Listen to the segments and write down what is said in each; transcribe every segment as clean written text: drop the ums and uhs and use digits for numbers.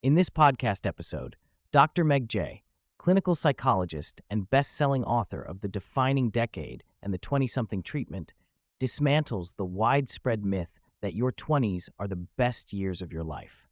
In this podcast episode, Dr. Meg Jay, clinical psychologist and best-selling author of The Defining Decade and the 20-something Treatment, dismantles the widespread myth that your 20s are the best years of your life.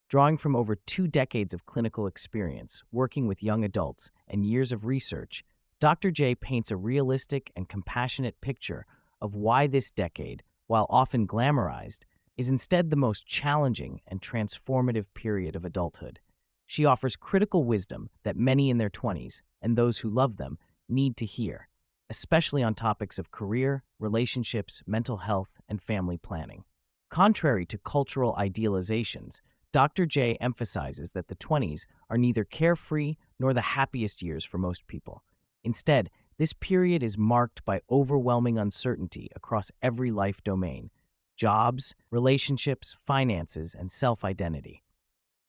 Drawing from over 2 decades of clinical experience working with young adults and years of research, Dr. Jay paints a realistic and compassionate picture of why this decade, while often glamorized, is instead the most challenging and transformative period of adulthood. She offers critical wisdom that many in their 20s, and those who love them, need to hear, especially on topics of career, relationships, mental health, and family planning. Contrary to cultural idealizations, Dr. J emphasizes that the 20s are neither carefree nor the happiest years for most people. Instead, this period is marked by overwhelming uncertainty across every life domain: jobs, relationships, finances, and self-identity.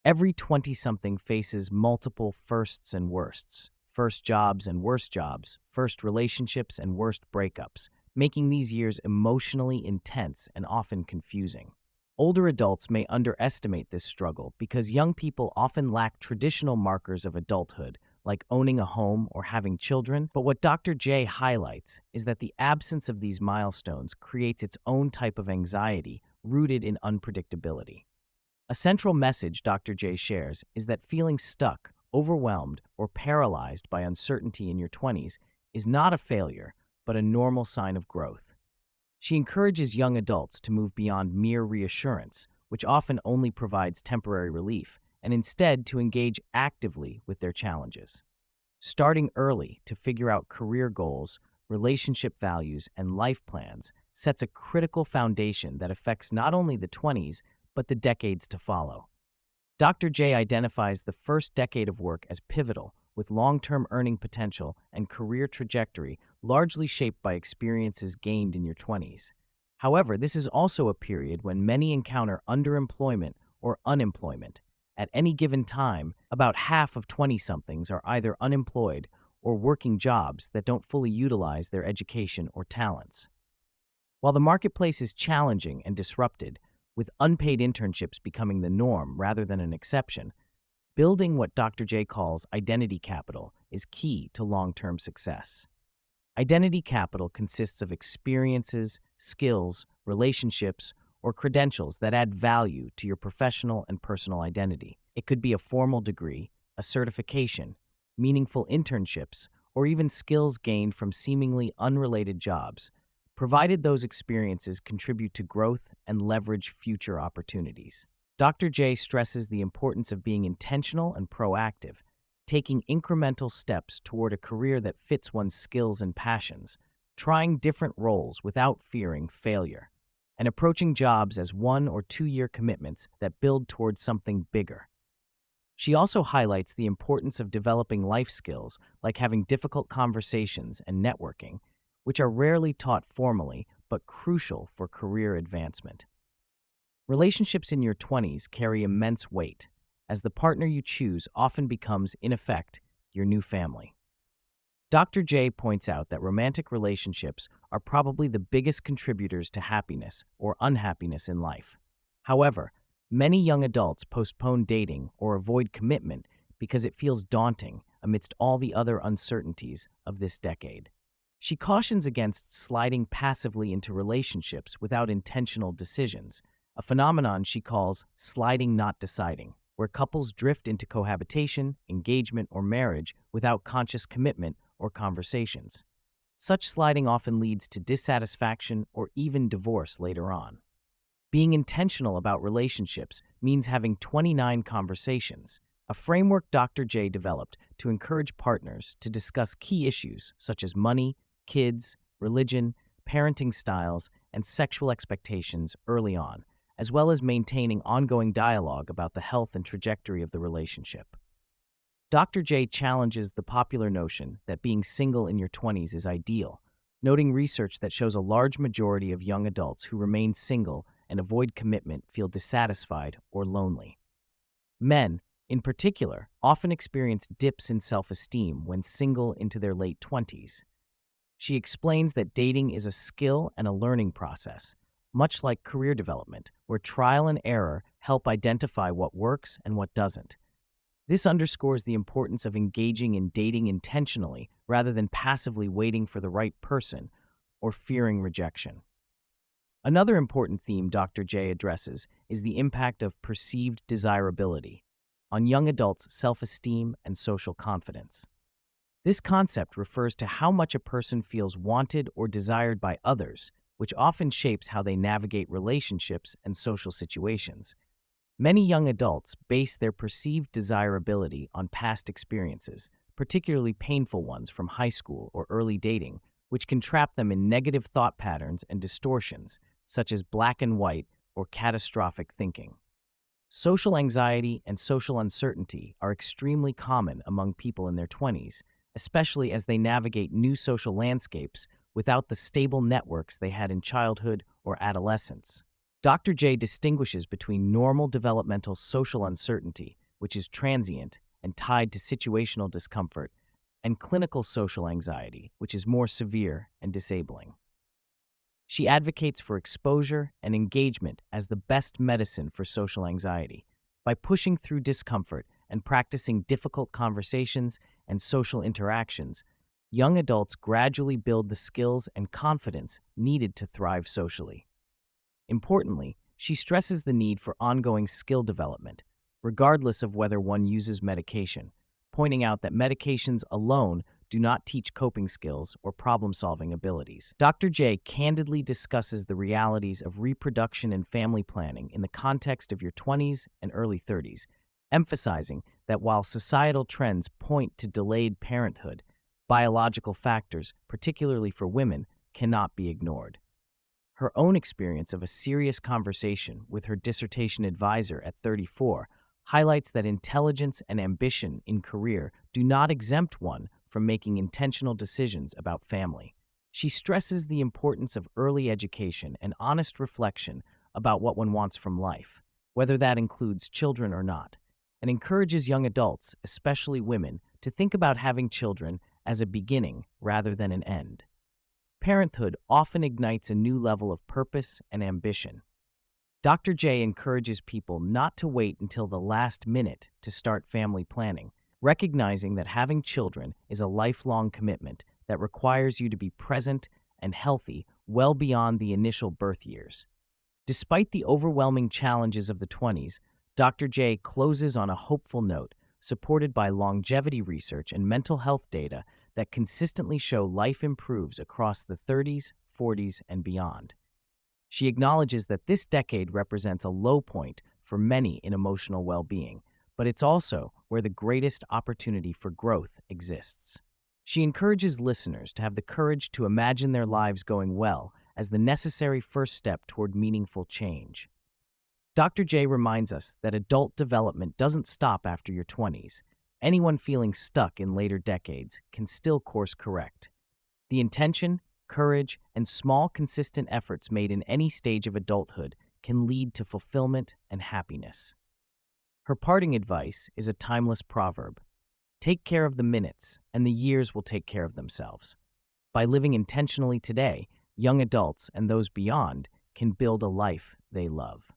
Every 20-something faces multiple firsts and worsts: first jobs and worst jobs, first relationships and worst breakups, making these years emotionally intense and often confusing. Older adults may underestimate this struggle because young people often lack traditional markers of adulthood, like owning a home or having children, but what Dr. J highlights is that the absence of these milestones creates its own type of anxiety rooted in unpredictability. A central message Dr. J shares is that feeling stuck, overwhelmed, or paralyzed by uncertainty in your 20s is not a failure, but a normal sign of growth. She encourages young adults to move beyond mere reassurance, which often only provides temporary relief, and instead to engage actively with their challenges. Starting early to figure out career goals, relationship values, and life plans sets a critical foundation that affects not only the 20s, but the decades to follow. Dr. J identifies the first decade of work as pivotal, with long-term earning potential and career trajectory largely shaped by experiences gained in your 20s. However, this is also a period when many encounter underemployment or unemployment. At any given time, about half of 20-somethings are either unemployed or working jobs that don't fully utilize their education or talents. While the marketplace is challenging and disrupted, with unpaid internships becoming the norm rather than an exception, building what Dr. J calls identity capital is key to long-term success. Identity capital consists of experiences, skills, relationships, or credentials that add value to your professional and personal identity. It could be a formal degree, a certification, meaningful internships, or even skills gained from seemingly unrelated jobs, provided those experiences contribute to growth and leverage future opportunities. Dr. J stresses the importance of being intentional and proactive, taking incremental steps toward a career that fits one's skills and passions, trying different roles without fearing failure, and approaching jobs as 1 or 2 year commitments that build towards something bigger. She also highlights the importance of developing life skills like having difficult conversations and networking, which are rarely taught formally but crucial for career advancement. Relationships in your 20s carry immense weight, as the partner you choose often becomes, in effect, your new family. Dr. J points out that romantic relationships are probably the biggest contributors to happiness or unhappiness in life. However, many young adults postpone dating or avoid commitment because it feels daunting amidst all the other uncertainties of this decade. She cautions against sliding passively into relationships without intentional decisions, a phenomenon she calls sliding not deciding, where couples drift into cohabitation, engagement, or marriage without conscious commitment or conversations. Such sliding often leads to dissatisfaction or even divorce later on. Being intentional about relationships means having 29 conversations, a framework Dr. J developed to encourage partners to discuss key issues such as money, kids, religion, parenting styles, and sexual expectations early on, as well as maintaining ongoing dialogue about the health and trajectory of the relationship. Dr. J challenges the popular notion that being single in your 20s is ideal, noting research that shows a large majority of young adults who remain single and avoid commitment feel dissatisfied or lonely. Men, in particular, often experience dips in self-esteem when single into their late 20s. She explains that dating is a skill and a learning process, much like career development, where trial and error help identify what works and what doesn't. This underscores the importance of engaging in dating intentionally rather than passively waiting for the right person or fearing rejection. Another important theme Dr. Jay addresses is the impact of perceived desirability on young adults' self-esteem and social confidence. This concept refers to how much a person feels wanted or desired by others, which often shapes how they navigate relationships and social situations. Many young adults base their perceived desirability on past experiences, particularly painful ones from high school or early dating, which can trap them in negative thought patterns and distortions, such as black and white or catastrophic thinking. Social anxiety and social uncertainty are extremely common among people in their 20s, especially as they navigate new social landscapes without the stable networks they had in childhood or adolescence. Dr. Jay distinguishes between normal developmental social uncertainty, which is transient and tied to situational discomfort, and clinical social anxiety, which is more severe and disabling. She advocates for exposure and engagement as the best medicine for social anxiety. By pushing through discomfort and practicing difficult conversations and social interactions, young adults gradually build the skills and confidence needed to thrive socially. Importantly, she stresses the need for ongoing skill development, regardless of whether one uses medication, pointing out that medications alone do not teach coping skills or problem-solving abilities. Dr. Jay candidly discusses the realities of reproduction and family planning in the context of your 20s and early 30s, emphasizing that while societal trends point to delayed parenthood, biological factors, particularly for women, cannot be ignored. Her own experience of a serious conversation with her dissertation advisor at 34 highlights that intelligence and ambition in career do not exempt one from making intentional decisions about family. She stresses the importance of early education and honest reflection about what one wants from life, whether that includes children or not, and encourages young adults, especially women, to think about having children as a beginning rather than an end. Parenthood often ignites a new level of purpose and ambition. Dr. Jay encourages people not to wait until the last minute to start family planning, recognizing that having children is a lifelong commitment that requires you to be present and healthy well beyond the initial birth years. Despite the overwhelming challenges of the 20s, Dr. Jay closes on a hopeful note, supported by longevity research and mental health data that consistently show life improves across the 30s, 40s, and beyond. She acknowledges that this decade represents a low point for many in emotional well-being, but it's also where the greatest opportunity for growth exists. She encourages listeners to have the courage to imagine their lives going well as the necessary first step toward meaningful change. Dr. Jay reminds us that adult development doesn't stop after your 20s. Anyone feeling stuck in later decades can still course correct. The intention, courage, and small, consistent efforts made in any stage of adulthood can lead to fulfillment and happiness. Her parting advice is a timeless proverb: take care of the minutes, and the years will take care of themselves. By living intentionally today, young adults and those beyond can build a life they love.